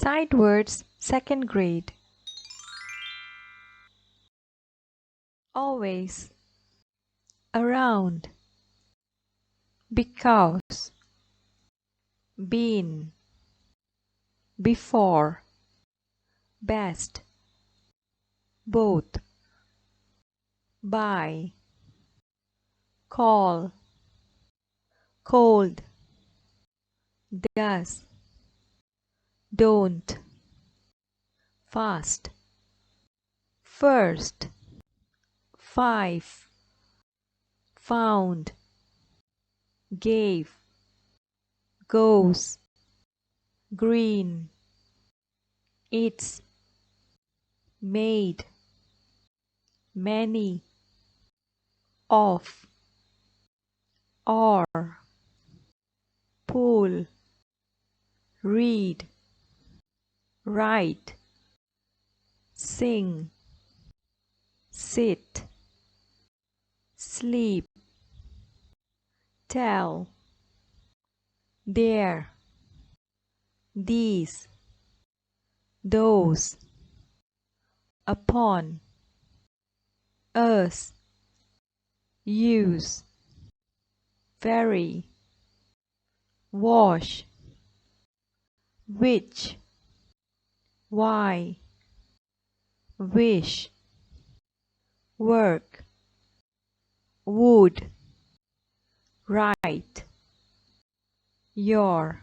Sight words, second grade. Always, around, because, been, before, best, both, by, call, cold, does, don't, fast, first, 5, found, gave, goes, green, it's, made, many, of, or, pull, read, write, sing, sit, sleep, tell, there, these, those, upon, us, use, very, wash, which, why, wish, work, would, right, your.